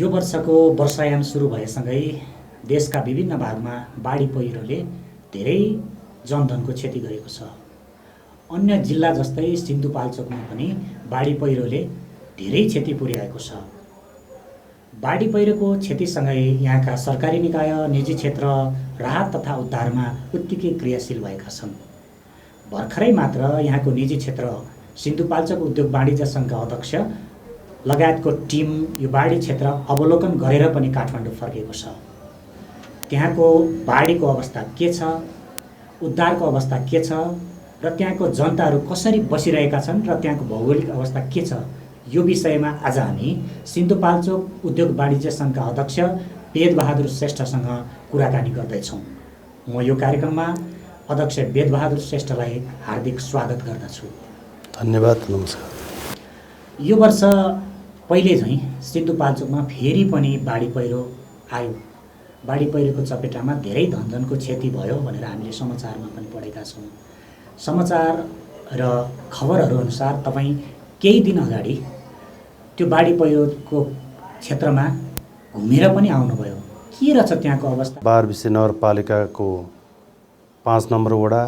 यो वर्षको वर्षायाम सुरु भएसँगै देशका विभिन्न भागमा बाढी पहिरोले धेरै जनधनको क्षति गरेको छ। अन्य जिल्ला जस्तै सिन्धुपाल्चोकमा पनि बाढी पहिरोले धेरै क्षति पुर्याएको छ। बाढी पहिरोको क्षतिसँगै यहाँका सरकारी निकाय, निजी क्षेत्र राहत तथा उद्धारमा उत्तिकै क्रियाशील भएका छन्। भर्खरै मात्र यहाँको निजी क्षेत्र सिन्धुपाल्चोक उद्योग वाणिज्य सङ्घका अध्यक्ष लगायतको टिम यो बाढी क्षेत्र अवलोकन गरेर पनि काठमाडौँ फर्केको छ। त्यहाँको बाढीको अवस्था के छ, उद्धारको अवस्था के छ र त्यहाँको जनताहरू कसरी बसिरहेका छन् र त्यहाँको भौगोलिक अवस्था के छ, यो विषयमा आज हामी सिन्धुपाल्चोक उद्योग वाणिज्य सङ्घका अध्यक्ष वेदबहादुर श्रेष्ठसँग कुराकानी गर्दैछौँ। म यो कार्यक्रममा अध्यक्ष वेदबहादुर श्रेष्ठलाई हार्दिक स्वागत गर्दछु। धन्यवाद, नमस्कार। यो वर्ष पहिले झैँ सिन्धुपाल्चोकमा फेरि पनि बाढी पहिरो आयो। बाढी पहिरोको चपेटामा धेरै धनजनको क्षति भयो भनेर हामीले समाचारमा पनि पढेका छौँ। समाचार र खबरहरू अनुसार तपाईँ केही दिन अगाडि त्यो बाढी पहिरोको क्षेत्रमा घुमेर पनि आउनुभयो। के रहेछ त्यहाँको अवस्था? बारबिसे नगरपालिकाको 5 नम्बर वडा,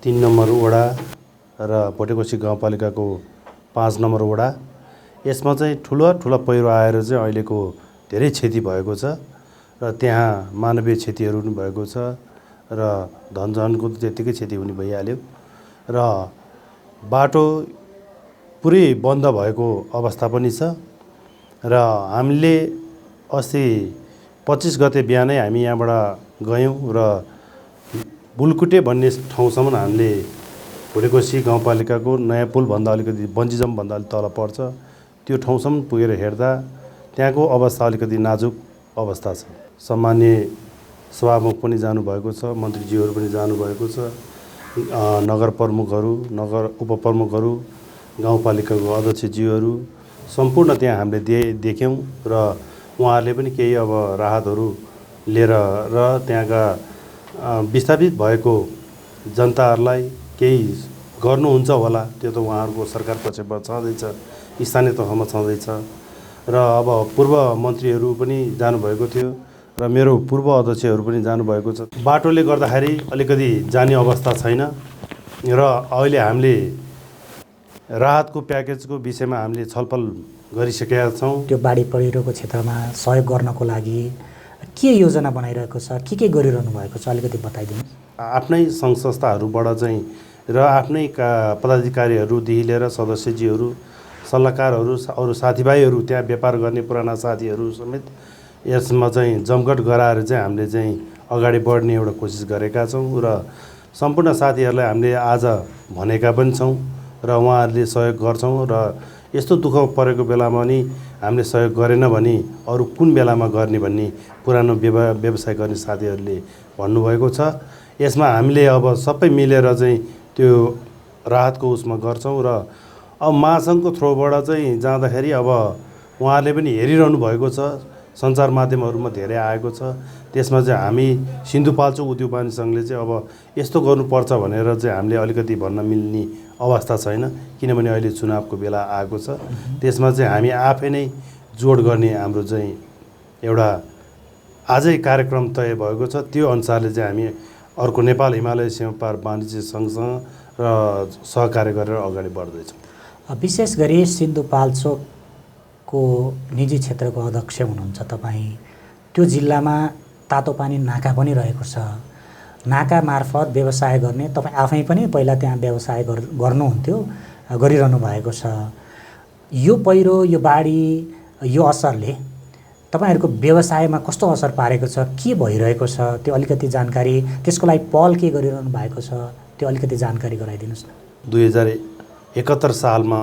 3 नम्बर वडा र भोटेकोसी गाउँपालिकाको 5 नम्बर वडा, यसमा चाहिँ ठुला पहिरो आएर चाहिँ अहिलेको धेरै क्षति भएको छ र त्यहाँ मानवीय क्षतिहरू पनि भएको छ र धनजनको त्यत्तिकै क्षति हुने भइहाल्यो र बाटो पुरै बन्द भएको अवस्था पनि छ र हामीले अस्ति 25 गते बिहानै हामी यहाँबाट गयौँ र बुलकुटे भन्ने ठाउँसम्म हामीले भोटेकोसी गाउँपालिकाको नयाँ पुलभन्दा अलिकति बन्जिजमभन्दा अलिक तल पर्छ, त्यो ठाउँसम्म पुगेर हेर्दा त्यहाँको अवस्था अलिकति नाजुक अवस्था छ। सम्मान्य सभामुख पनि जानुभएको छ, मन्त्रीज्यूहरू पनि जानुभएको छ, नगर प्रमुखहरू, नगर उपप्रमुखहरू, गाउँपालिकाको अध्यक्षज्यूहरू सम्पूर्ण त्यहाँ हामीले देख्यौँ र उहाँहरूले पनि केही अब राहतहरू लिएर र त्यहाँका विस्थापित भएको जनताहरूलाई केही गर्नुहुन्छ होला, त्यो त उहाँहरूको सरकार पक्षबाट छँदैछ, स्थानीय तहमा छँदैछ र अब पूर्व मन्त्रीहरू पनि जानुभएको थियो र मेरो पूर्व अध्यक्षहरू पनि जानुभएको छ। बाटोले गर्दाखेरि अलिकति जाने अवस्था छैन र अहिले हामीले राहतको प्याकेजको विषयमा हामीले छलफल गरिसकेका छौँ। त्यो बाढी पहिरोको क्षेत्रमा सहयोग गर्नको लागि के योजना बनाइरहेको छ, के गरिरहनु भएको छ, अलिकति बताइदिनु। आफ्नै सङ्घ संस्थाहरूबाट चाहिँ र आफ्नै पदाधिकारीहरूदेखि लिएर सदस्यजीहरू, सल्लाहकारहरू, अरू साथीभाइहरू, त्यहाँ व्यापार गर्ने पुराना साथीहरू समेत यसमा चाहिँ जमघट गराएर चाहिँ हामीले चाहिँ अगाडि बढ्ने एउटा कोसिस गरेका छौँ र सम्पूर्ण साथीहरूलाई हामीले आज भनेका पनि छौँ र उहाँहरूले सहयोग गर्छौँ र यस्तो दुःख परेको बेलामा नि हामीले सहयोग गरेन भने अरू कुन बेलामा गर्ने भन्ने पुरानो व्यवसाय गर्ने साथीहरूले भन्नुभएको छ। यसमा हामीले अब सबै मिलेर चाहिँ त्यो राहतको उसमा गर्छौँ र अब महासङ्घको थ्रोबाट चाहिँ जाँदाखेरि अब उहाँहरूले पनि हेरिरहनु भएको छ, सञ्चार माध्यमहरूमा धेरै आएको छ। त्यसमा चाहिँ हामी सिन्धुपाल्चोक उद्योग वाणिज्य सङ्घले चाहिँ अब यस्तो गर्नुपर्छ भनेर चाहिँ हामीले अलिकति भन्न मिल्ने अवस्था छैन, किनभने अहिले चुनावको बेला आएको छ। त्यसमा चाहिँ हामी आफै नै जोड गर्ने हाम्रो चाहिँ एउटा आजै कार्यक्रम तय भएको छ। त्यो अनुसारले चाहिँ हामी अर्को नेपाल हिमालय सीमापार वाणिज्य सङ्घसँग र सहकार्य गरेर अगाडि बढ्दैछौँ। विशेष गरी सिन्धुपाल्चोकको निजी क्षेत्रको अध्यक्ष हुनुहुन्छ तपाईँ। त्यो जिल्लामा तातो पानी नाका पनि रहेको छ। नाका मार्फत व्यवसाय गर्ने तपाईँ आफै पनि पहिला त्यहाँ व्यवसाय गर्नुहुन्थ्यो, गरिरहनु भएको छ। यो पहिरो, यो बाढी, यो असरले तपाईँहरूको व्यवसायमा कस्तो असर पारेको छ, के भइरहेको छ, त्यो अलिकति जानकारी, त्यसको लागि पहल के गरिरहनु भएको छ, त्यो अलिकति जानकारी गराइदिनुहोस् न। 2071 सालमा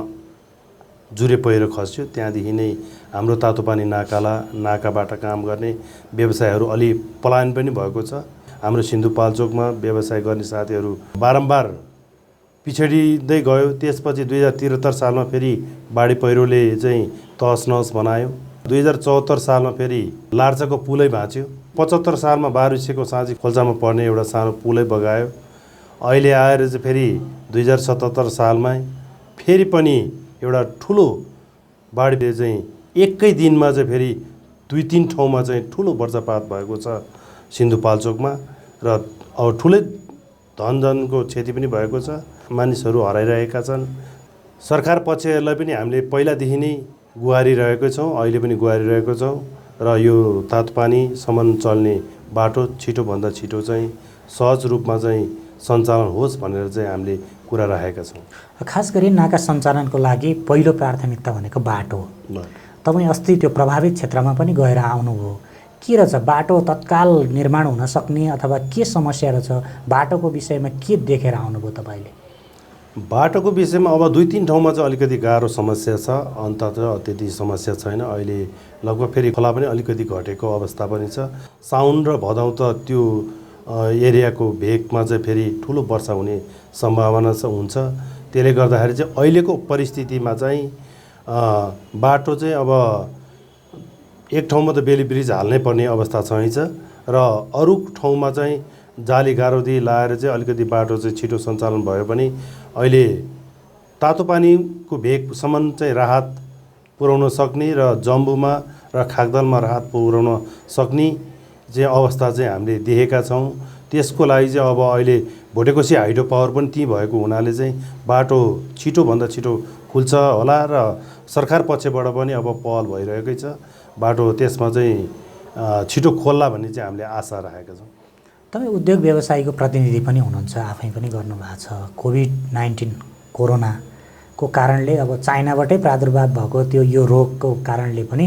जुरे पहिरो खस्यो, त्यहाँदेखि नै हाम्रो तातोपानी नाकाबाट काम गर्ने व्यवसायहरू अलि पलायन पनि भएको छ। हाम्रो सिन्धुपाल्चोकमा व्यवसाय गर्ने साथीहरू बारम्बार पिछडिँदै गयो। त्यसपछि 2073 सालमा फेरि बाढी पहिरोले चाहिँ तहस नहस बनायो। 2074 सालमा फेरि लार्चाको पुलै भाँच्यो। 75 सालमा बारुसेको साँझी खोल्सामा पर्ने एउटा सानो पुलै बगायो। अहिले आएर चाहिँ फेरि 2077 सालमा फेरि पनि एउटा ठुलो बाढीले चाहिँ एकै दिनमा चाहिँ फेरि 2-3 ठाउँमा चाहिँ ठुलो वर्षपात भएको छ सिन्धुपाल्चोकमा र अब ठुलै धनजनको क्षति पनि भएको छ, मानिसहरू हराइरहेका छन्। सरकार पक्षलाई पनि हामीले पहिलादेखि नै गुहारिरहेको छौँ, अहिले पनि गुहारिरहेको छौँ र यो तातोपानीसम्म चल्ने बाटो छिटोभन्दा छिटो चाहिँ सहज रूपमा चाहिँ सञ्चालन होस् भनेर चाहिँ हामीले कुरा राखेका छौँ। खास गरी नाका सञ्चालनको लागि पहिलो प्राथमिकता भनेको बाटो हो। तपाईँ अस्ति त्यो प्रभावित क्षेत्रमा पनि गएर आउनुभयो। के रहेछ बाटो तत्काल निर्माण हुन सक्ने अथवा के समस्या रहेछ, बाटोको विषयमा के देखेर आउनुभयो तपाईँले? बाटोको विषयमा अब 2-3 ठाउँमा चाहिँ अलिकति गाह्रो समस्या छ, अन्तत त्यति समस्या छैन। अहिले लगभग फेरि खोला पनि अलिकति घटेको अवस्था पनि छ। साउन र भदौ त त्यो एरियाको भेगमा चाहिँ फेरि ठुलो वर्षा हुने सम्भावना हुन्छ। त्यसले गर्दाखेरि चाहिँ अहिलेको परिस्थितिमा चाहिँ बाटो चाहिँ अब एक ठाउँमा त बेली ब्रिज हाल्नै पर्ने अवस्था छ र अरू ठाउँमा चाहिँ जाली गारोदी लाएर चाहिँ अलिकति बाटो चाहिँ छिटो सञ्चालन भयो भने अहिले तातोपानीको भेगसम्म चाहिँ राहत पुर्याउन सक्ने र जम्बुमा र खागदलमा राहत पुर्याउन सक्ने चाहिँ अवस्था चाहिँ हामीले देखेका छौँ। त्यसको लागि चाहिँ अब अहिले भोटेकोसी हाइड्रो पावर पनि त्यहीँ भएको हुनाले चाहिँ बाटो छिटोभन्दा छिटो खुल्छ होला र सरकार पक्षबाट पनि अब पहल भइरहेकै छ। बाटो त्यसमा चाहिँ छिटो खोल्ला भन्ने चाहिँ हामीले आशा राखेका छौँ। तपाईँ उद्योग व्यवसायीको प्रतिनिधि पनि हुनुहुन्छ, आफै पनि गर्नुभएको छ। कोभिड-19 कोरोनाको कारणले अब चाइनाबाटै प्रादुर्भाव भएको त्यो यो रोगको कारणले पनि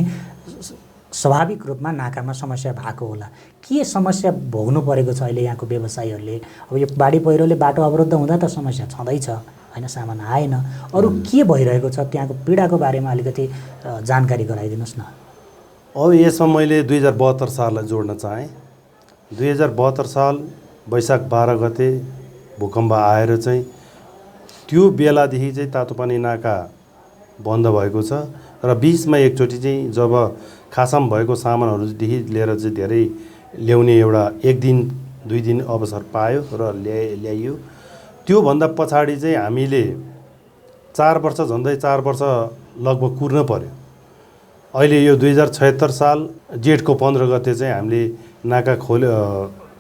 स्वाभाविक रूपमा नाकामा समस्या भएको होला। के समस्या भोग्नु परेको छ अहिले यहाँको व्यवसायीहरूले? अब यो बाढी पहिरोले बाटो अवरुद्ध हुँदा त समस्या छँदैछ होइन, सामान आएन। अरू के भइरहेको छ त्यहाँको पीडाको बारेमा अलिकति जानकारी गराइदिनुहोस् न। अब यसमा मैले 2072 साललाई जोड्न चाहेँ। 2072 साल वैशाख 12 गते भूकम्प आएर चाहिँ त्यो बेलादेखि चाहिँ तातोपानी नाका बन्द भएको छ र 20 मा एकचोटि चाहिँ जब खासम भएको सामानहरूदेखि लिएर चाहिँ धेरै ल्याउने एउटा 1 दिन 2 दिन अवसर पायो र ल्याइयो। त्योभन्दा पछाडि चाहिँ हामीले 4 वर्ष झन्डै 4 वर्ष लगभग कुर्न पर्यो। अहिले यो 2076 साल जेठको 15 गते चाहिँ हामीले नाका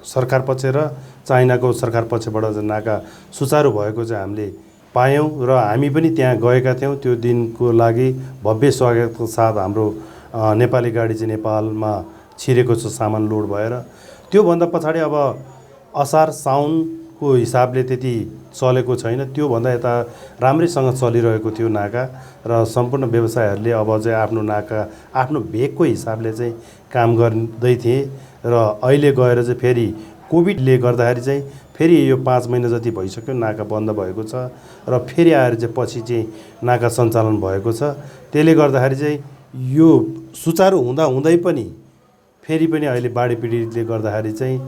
सरकार पक्ष र चाइनाको सरकार पक्षबाट चाहिँ नाका सुचारू भएको चाहिँ हामीले पायौँ र हामी पनि त्यहाँ गएका थियौँ। त्यो दिनको लागि भव्य स्वागतको साथ हाम्रो नेपाली गाडी चाहिँ नेपालमा छिरेको छ सामान लोड भएर। त्योभन्दा पछाडि अब असार साउनको हिसाबले त्यति चलेको छैन, त्योभन्दा यता राम्रैसँग चलिरहेको थियो नाका र सम्पूर्ण व्यवसायहरूले अब चाहिँ आफ्नो नाका आफ्नो भेगको हिसाबले चाहिँ काम गर्दै थिए र अहिले गएर चाहिँ फेरि कोभिडले गर्दाखेरि चाहिँ फेरि यो 5 महिना जति भइसक्यो नाका बन्द भएको छ र फेरि आएर चाहिँ पछि चाहिँ नाका सञ्चालन भएको छ। त्यसले गर्दाखेरि चाहिँ यो सुचारू हुँदा हुँदै पनि फेरि पनि अहिले बाढी पीडितले गर्दाखेरि चाहिँ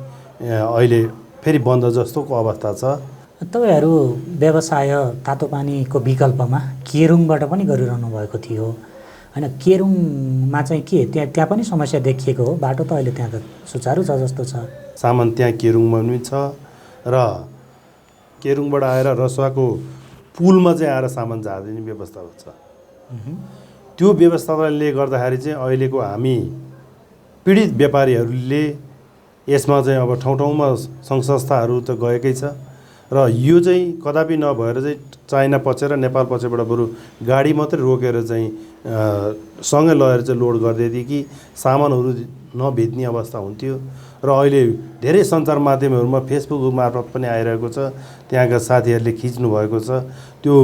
अहिले फेरि बन्द जस्तोको अवस्था छ। तपाईँहरू व्यवसाय तातोपानीको विकल्पमा केरुङबाट पनि गरिरहनु भएको थियो होइन? केरुङमा चाहिँ के त्यहाँ पनि समस्या देखिएको हो? बाटो त अहिले त्यहाँ त सुचारू छ जस्तो छ। सामान त्यहाँ केरुङमा पनि छ र केरुङबाट आएर रसुवाको पुलमा चाहिँ आएर सामान झारिदिने व्यवस्था छ। त्यो व्यवस्थाले गर्दाखेरि चाहिँ अहिलेको हामी पीडित व्यापारीहरूले यसमा चाहिँ अब ठाउँ ठाउँमा सङ्घ संस्थाहरू त गएकै छ र यो चाहिँ कदापि नभएर चाहिँ चाइना पक्ष र नेपाल पक्षबाट बरु गाडी मात्रै रोकेर चाहिँ सँगै लगेर चाहिँ लोड गरिदिए कि सामानहरू नभेट्ने अवस्था हुन्थ्यो। र अहिले धेरै सञ्चार माध्यमहरूमा फेसबुक मार्फत पनि आइरहेको छ, त्यहाँका साथीहरूले खिच्नु भएको छ। त्यो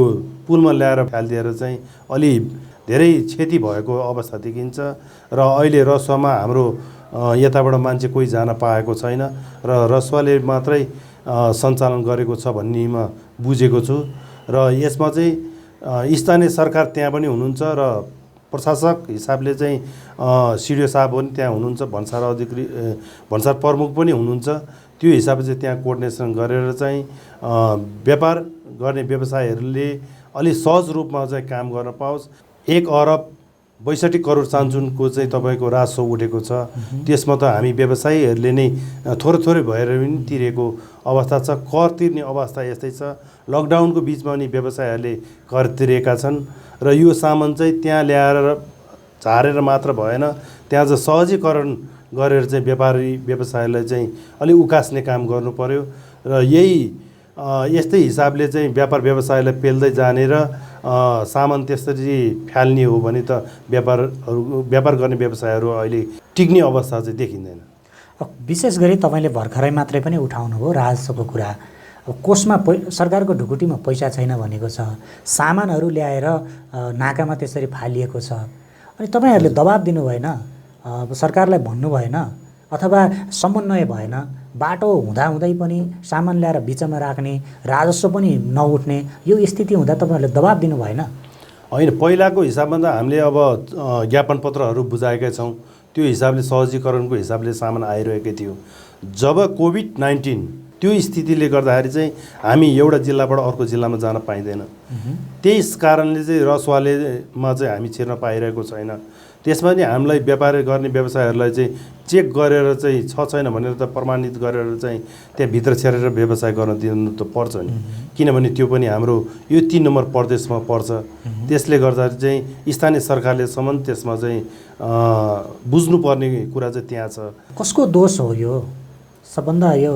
पुलमा ल्याएर फालिदिएर चाहिँ अलि धेरै क्षति भएको अवस्था देखिन्छ र अहिले रसुवामा हाम्रो यताबाट मान्छे कोही जान पाएको छैन र रसुवाले मात्रै सञ्चालन गरेको छ भन्नेमा बुझेको छु। र यसमा चाहिँ स्थानीय सरकार त्यहाँ पनि हुनुहुन्छ र प्रशासक हिसाबले चाहिँ सिडिओ साहब पनि त्यहाँ हुनुहुन्छ, भन्सार प्रमुख पनि हुनुहुन्छ। त्यो हिसाबले चाहिँ त्यहाँ कोर्डिनेसन गरेर चाहिँ व्यापार गर्ने व्यवसायहरूले अलि सहज रूपमा चाहिँ काम गर्न पाओस्। 1 अरब 62 करोड चान्चुनको चाहिँ तपाईँको राजस्व उठेको छ। त्यसमा त हामी व्यवसायीहरूले नै थोरै थोरै भएर पनि तिरेको अवस्था छ। कर तिर्ने अवस्था यस्तै छ। लकडाउनको बिचमा पनि व्यवसायहरूले कर तिरेका छन् र यो सामान चाहिँ त्यहाँ ल्याएर झारेर मात्र भएन, त्यहाँ चाहिँ सहजीकरण गरेर चाहिँ व्यापारी व्यवसायलाई चाहिँ अलिक उकास्ने काम गर्नु पर्यो र यस्तै हिसाबले चाहिँ व्यापार व्यवसायलाई पेल्दै जाने र सामान त्यसरी फ्याल्ने हो भने त व्यापार गर्ने व्यवसायहरू अहिले टिक्ने अवस्था चाहिँ देखिँदैन। विशेष गरी तपाईँले भर्खरै मात्रै पनि उठाउनुभयो राजस्वको कुरा। अब कोषमा सरकारको ढुकुटीमा पैसा छैन भनेको छ, सामानहरू ल्याएर नाकामा त्यसरी फालिएको छ, अनि तपाईँहरूले दबाब दिनु भएन, सरकारलाई भन्नु भएन अथवा समन्वय भएन? बाटो हुँदाहुँदै पनि सामान ल्याएर बिचमा राख्ने, राजस्व पनि नउठ्ने यो स्थिति हुँदा तपाईँहरूले दबाब दिनु भएन? होइन, पहिलाको हिसाबमा त हामीले अब ज्ञापन पत्रहरू बुझाएकै छौँ, त्यो हिसाबले सहजीकरणको हिसाबले सामान आइरहेकै थियो। जब कोभिड-19 त्यो स्थितिले गर्दाखेरि चाहिँ हामी एउटा जिल्लाबाट अर्को जिल्लामा जान पाइँदैन, त्यस कारणले चाहिँ रसुवालेमा चाहिँ हामी छिर्न पाइरहेको छैन। त्यसमा नि हामीलाई व्यापार गर्ने व्यवसायहरूलाई चाहिँ चेक गरेर चाहिँ छ छैन भनेर त प्रमाणित गरेर चाहिँ त्यहाँभित्र छिरेर व्यवसाय गर्न दिनु त पर्छ नि, किनभने त्यो पनि हाम्रो यो 3 नम्बर प्रदेशमा पर्छ। त्यसले गर्दाखेरि चाहिँ स्थानीय सरकारले सम्म त्यसमा चाहिँ बुझ्नुपर्ने कुरा चाहिँ त्यहाँ छ। कसको दोष हो यो? सबभन्दा यो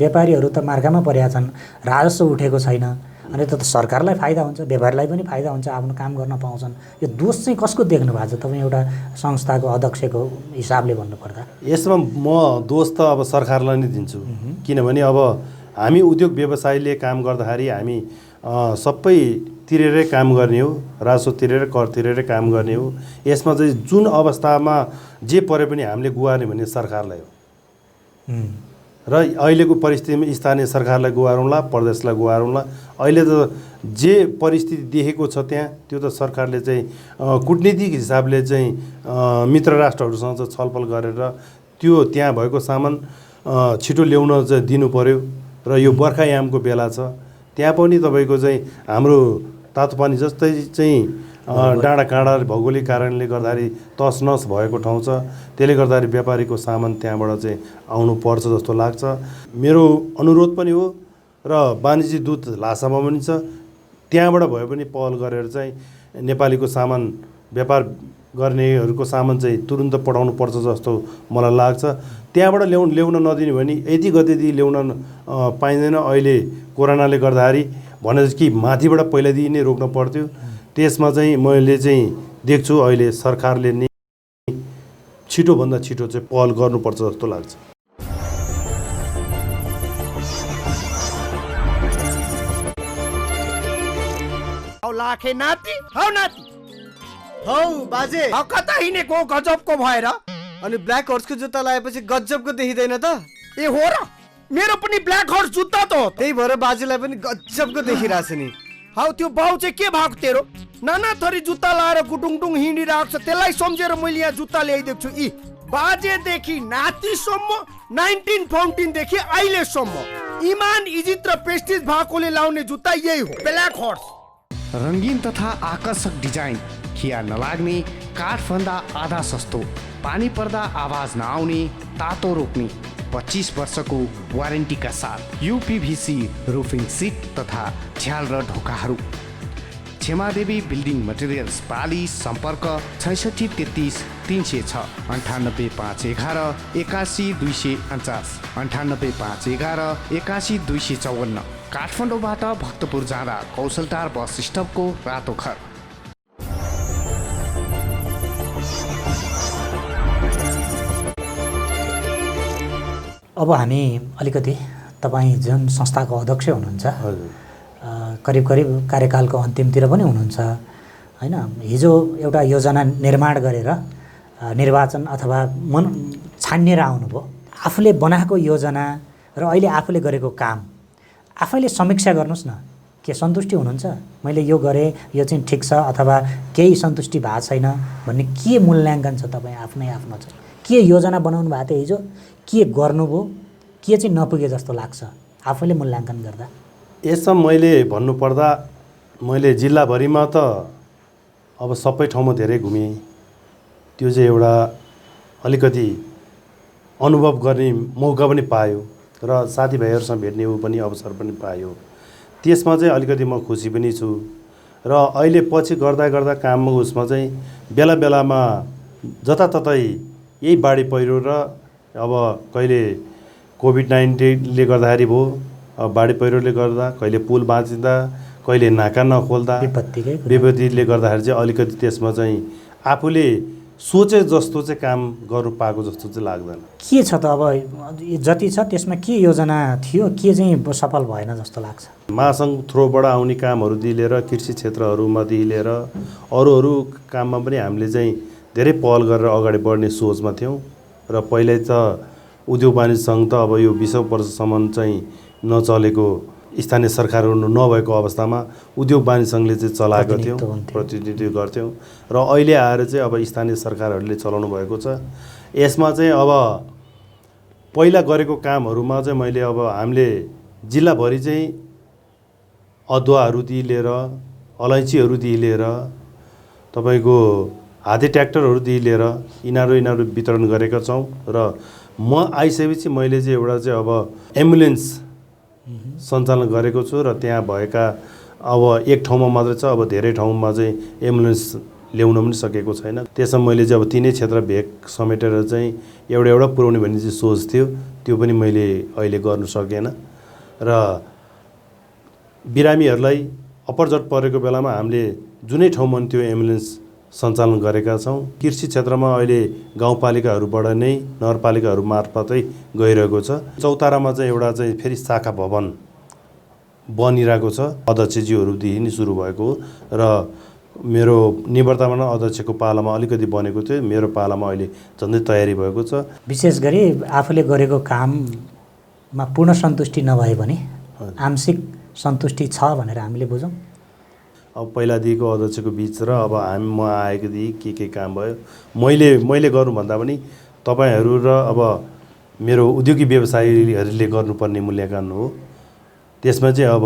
व्यापारीहरू त मार्कामा परेका छन्, राजस्व उठेको छैन, अनि त सरकारलाई फाइदा हुन्छ, व्यापारीलाई पनि फाइदा हुन्छ, आफ्नो काम गर्न पाउँछन्। यो दोष चाहिँ कसको देख्नु भएको छ तपाईँ एउटा संस्थाको अध्यक्षको हिसाबले भन्नुपर्दा? यसमा म दोष त अब सरकारलाई नै दिन्छु, किनभने अब हामी उद्योग व्यवसायले काम गर्दाखेरि हामी सबै तिरेरै काम गर्ने हो, राजस्व तिरेर कर तिरेरै काम गर्ने हो। यसमा चाहिँ जुन अवस्थामा जे परे पनि हामीले गुहार्ने भने सरकारलाई हो र अहिलेको परिस्थितिमा स्थानीय सरकारलाई गुहारौँला, प्रदेशलाई गुहारौँला। अहिले त जे परिस्थिति देखेको छ त्यहाँ त्यो त सरकारले चाहिँ कूटनीतिक हिसाबले चाहिँ मित्र राष्ट्रहरूसँग चाहिँ छलफल गरेर त्यो त्यहाँ भएको सामान छिटो ल्याउन चाहिँ दिनु पर्यो। र यो बर्खायामको बेला छ, त्यहाँ पनि तपाईँको चाहिँ हाम्रो तातोपानी जस्तै चाहिँ डाँडा काँडा भौगोलिक कारणले गर्दाखेरि तसनस भएको ठाउँ छ, त्यसले गर्दाखेरि व्यापारीको सामान त्यहाँबाट चाहिँ आउनु पर्छ जस्तो लाग्छ। मेरो अनुरोध पनि हो र वाणिज्य दूत ल्हासामा पनि छ, त्यहाँबाट भए पनि पहल गरेर चाहिँ नेपालीको सामान व्यापार गर्नेहरूको सामान चाहिँ तुरुन्त पठाउनु पर्छ जस्तो मलाई लाग्छ। त्यहाँबाट ल्याउन नदिने भने यति गतिदेखि ल्याउन पाइँदैन। अहिले कोरोनाले गर्दाखेरि भने कि माथिबाट पहिलादेखि नै रोक्न पर्थ्यो। त्यसमा चाहिँ मैले चाहिँ देख्छु अहिले सरकारले नै छिटोभन्दा छिटो चाहिँ पहल गर्नुपर्छ जस्तो लाग्छ। लाखे नाति हौ नाति हौ बाजे, कता हिँडेको गजबको भएर? अनि ब्ल्याक हर्सको जुत्ता लगाएपछि गजबको देखिँदैन त? ए हो र, मेरो पनि ब्ल्याक हर्स जुत्ता त हो। त्यही भएर बाजेलाई पनि गजबको देखिरहेछ नि। हौ त्यो बाउ चाहिँ के भएको तेरो? नाना थरी जुत्ता लाएर गुटुङटुङ हिँडिरहेको छ, त्यसलाई सम्झेर मैले यहाँ जुत्ता ल्याइदिएको छु। बाजेदेखि नातिसम्म 1914 देखि अहिलेसम्म इमान इज्जत र प्रेस्टिज भएकोले लाउने जुत्ता यही हो, ब्ल्याक हर्स। रङ्गीन तथा आकर्षक डिजाइन, खिया नलाग्ने, काठभन्दा आधा सस्तो, पानी पर्दा आवाज नआउने, तातो रोक्ने, 25 वर्षको वारेन्टीका साथ UPVC रुफिङ सिट तथा झ्याल र ढोकाहरू। क्षमादेवी बिल्डिङ मटेरियल्स पाली। सम्पर्क 66 33 306 98 511 81 249 98 511 81 254। काठमाडौँबाट भक्तपुर जाँदा कौशलटार बस स्टपको रातो घर। अब हामी अलिकति तपाईँ जुन संस्थाको अध्यक्ष हुनुहुन्छ, करिब कार्यकालको अन्तिमतिर पनि हुनुहुन्छ होइन, हिजो एउटा योजना निर्माण गरेर निर्वाचन अथवा छानिएर आउनुभयो। आफूले बनाएको योजना र अहिले आफूले गरेको काम आफैले समीक्षा गर्नुहोस् न, के सन्तुष्टि हुनुहुन्छ? मैले यो गरेँ, यो चाहिँ ठिक छ अथवा केही सन्तुष्टि भएको छैन भन्ने के मूल्याङ्कन छ तपाईँ आफ्नो छ? के योजना बनाउनु भएको थियो हिजो, के गर्नुभयो, के चाहिँ नपुगे जस्तो लाग्छ आफैले मूल्याङ्कन गर्दा? यसमा मैले भन्नुपर्दा मैले जिल्लाभरिमा त अब सबै ठाउँमा धेरै घुमेँ। त्यो चाहिँ एउटा अलिकति अनुभव गर्ने मौका पनि पायो र साथीभाइहरूसँग भेट्ने पनि अवसर पनि पायो। त्यसमा चाहिँ अलिकति म खुसी पनि छु र अहिले पछि गर्दा गर्दा काम उसमा चाहिँ बेला बेलामा जताततै यही बाढी पहिरो र अब कहिले कोभिड-19ले गर्दाखेरि भयो, अब बाढी पहिरोले गर्दा, कहिले पुल भाँचिँदा, कहिले नाका नखोल्दा, विपत्तिले गर्दाखेरि चाहिँ अलिकति त्यसमा चाहिँ आफूले सोचे जस्तो चाहिँ काम गर्नु पाएको जस्तो चाहिँ लाग्दैन। के छ त अब जति छ त्यसमा के योजना थियो, के चाहिँ सफल भएन जस्तो लाग्छ? महासङ्घ थ्रोबाट आउने कामहरूदेखि लिएर कृषि क्षेत्रहरूमादेखि लिएर अरू काममा पनि हामीले चाहिँ धेरै पहल गरेर अगाडि बढ्ने सोचमा थियौँ र पहिल्यै त उद्योग वाणिज्य सङ्घ त अब यो 20 वर्षसम्म चाहिँ नचलेको स्थानीय सरकारहरू नभएको अवस्थामा उद्योग वाणिज्य सङ्घले चाहिँ चलाएको थियौँ, प्रतिनिधित्व गर्थ्यौँ र अहिले आएर चाहिँ अब स्थानीय सरकारहरूले चलाउनु भएको छ। यसमा चाहिँ अब पहिला गरेको कामहरूमा चाहिँ मैले अब हामीले जिल्लाभरि चाहिँ अदुवाहरूदेखि लिएर अलैँचीहरूदेखि लिएर तपाईँको हाते ट्र्याक्टरहरूदेखि लिएर यिनीहरू वितरण गरेका छौँ र म आइसकेपछि मैले चाहिँ एउटा चाहिँ अब एम्बुलेन्स सञ्चालन गरेको छु र त्यहाँ भएका अब एक ठाउँमा मात्रै छ, अब धेरै ठाउँमा चाहिँ एम्बुलेन्स ल्याउन पनि सकेको छैन। त्यसमा मैले चाहिँ अब तिनै क्षेत्र भेग समेटेर चाहिँ एउटा पुर्याउने भन्ने चाहिँ सोच थियो, त्यो पनि मैले अहिले गर्नु सकेन र बिरामीहरूलाई अपरजट परेको बेलामा हामीले जुनै ठाउँमा त्यो एम्बुलेन्स सञ्चालन गरेका छौँ। कृषि क्षेत्रमा अहिले गाउँपालिकाहरूबाट नै नगरपालिकाहरू मार्फतै गइरहेको छ। चौतारामा चाहिँ एउटा चाहिँ फेरि शाखा भवन बनिरहेको छ, अध्यक्षज्यूहरूदेखि नै सुरु भएको र मेरो निवर्तमान अध्यक्षको पालामा अलिकति बनेको थियो, मेरो पालामा अहिले झन्डै तयारी भएको छ। विशेष गरी आफूले गरेको काममा पूर्ण सन्तुष्टि नभए पनि आंशिक सन्तुष्टि छ भनेर हामीले बुझौँ। अब पहिलादेखिको अध्यक्षको बिच र अब म आएकोदेखि के काम भयो मैले गर्नुभन्दा पनि तपाईँहरू र अब मेरो उद्योगी व्यवसायीहरूले गर्नुपर्ने मूल्याङ्कन हो। त्यसमा चाहिँ अब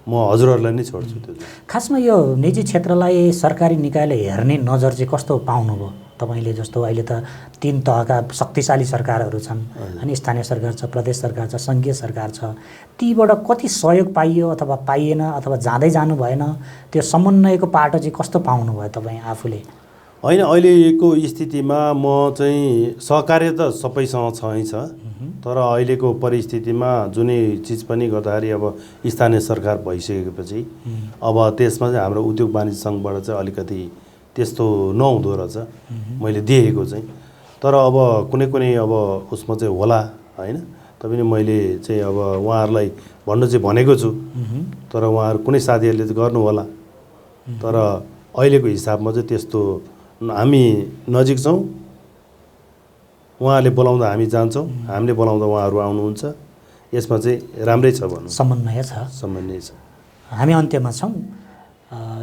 म हजुरहरूलाई नै छोड्छु। त्यो खासमा यो निजी क्षेत्रलाई सरकारी निकायले हेर्ने नजर चाहिँ कस्तो पाउनुभयो तपाईँले? जस्तो अहिले त 3 तहका शक्तिशाली सरकारहरू छन्, अनि स्थानीय सरकार छ, प्रदेश सरकार छ, सङ्घीय सरकार छ, तीबाट कति सहयोग पाइयो अथवा पाइएन अथवा जाँदै जानु भएन, त्यो समन्वयको पाटो चाहिँ कस्तो पाउनुभयो तपाईँ आफूले? होइन, अहिलेको स्थितिमा म चाहिँ सहकार्य त सबैसँग छँदै छ, तर अहिलेको परिस्थितिमा जुनै चिज पनि गर्दाखेरि अब स्थानीय सरकार भइसकेपछि अब त्यसमा चाहिँ हाम्रो उद्योग वाणिज्य सङ्घबाट चाहिँ अलिकति त्यस्तो नहुँदो रहेछ मैले देखेको चाहिँ। तर अब कुनै अब उसमा चाहिँ होला होइन, तैपनि मैले चाहिँ अब उहाँहरूलाई भन्नु चाहिँ भनेको छु, तर उहाँहरू कुनै साथीहरूले चाहिँ गर्नु होला। तर अहिलेको हिसाबमा चाहिँ त्यस्तो हामी नजिक छौँ, उहाँहरूले बोलाउँदा हामी जान्छौँ, हामीले बोलाउँदा उहाँहरू आउनुहुन्छ, यसमा चाहिँ राम्रै छ भनौँ, समन्वय छ। हामी अन्त्यमा छौँ।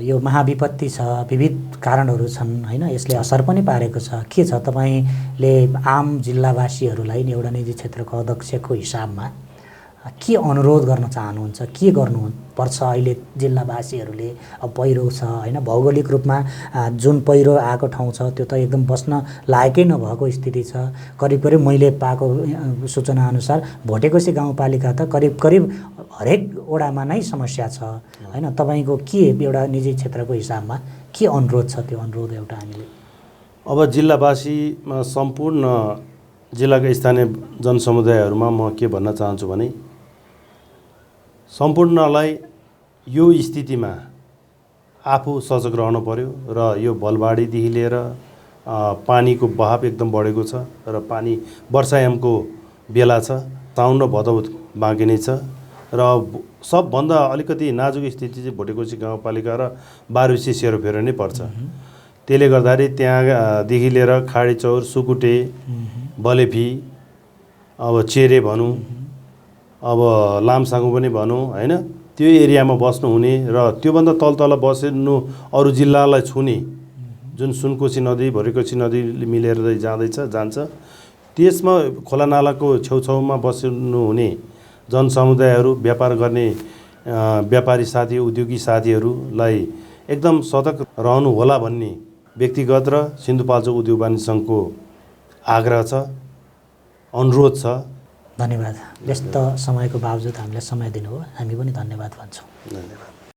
यो महाविपत्ति छ, विविध कारणहरू छन् होइन, यसले असर पनि पारेको छ। के छ तपाईँले आम जिल्लावासीहरूलाई नि एउटा निजी क्षेत्रको अध्यक्षको हिसाबमा के अनुरोध गर्न चाहनुहुन्छ? के गर्नुपर्छ अहिले जिल्लावासीहरूले? अब पहिरो छ होइन, भौगोलिक रूपमा जुन पहिरो आएको ठाउँ छ त्यो त एकदम बस्न लायकै नभएको स्थिति छ। करिब मैले पाएको सूचनाअनुसार भोटेकोसी गाउँपालिका त करिब हरेक वडामा नै समस्या छ होइन। तपाईँको के एउटा निजी क्षेत्रको हिसाबमा के अनुरोध छ? त्यो अनुरोध एउटा हामीले अब जिल्लावासीमा सम्पूर्ण जिल्लाका स्थानीय जनसमुदायहरूमा म के भन्न चाहन्छु भने सम्पूर्णलाई यो स्थितिमा आफू सजग रहनु पर्यो र यो भलबाढीदेखि लिएर पानीको बहाव एकदम बढेको छ र पानी वर्षायामको बेला छ, साउन र भदौ बाँकी नै छ र सबभन्दा अलिकति नाजुक स्थिति चाहिँ भोटेकोसी गाउँपालिका र बारुसी सेरोफेरो नै पर्छ। त्यसले गर्दाखेरि त्यहाँदेखि लिएर खाडीचौर, सुकुटे, बलेफी, अब चेरे भनौँ, अब लामसाङु पनि भनौँ होइन, त्यो एरियामा बस्नुहुने र त्योभन्दा तल बस्नु अरू जिल्लालाई छुने जुन सुनकोशी नदी, भोटेकोसी नदी मिलेर जान्छ, त्यसमा खोलानालाको छेउछाउमा बस्नुहुने जनसमुदायहरू, व्यापार गर्ने व्यापारी साथी, उद्योगी साथीहरूलाई एकदम सतर्क रहनु होला भन्ने व्यक्तिगत र सिन्धुपाल्चोक उद्योग वाणिज्य सङ्घको आग्रह छ, अनुरोध छ। धन्यवाद। व्यस्त समयको बावजुद हामीलाई समय दिनुभयो, हामी पनि धन्यवाद भन्छौँ। धन्यवाद।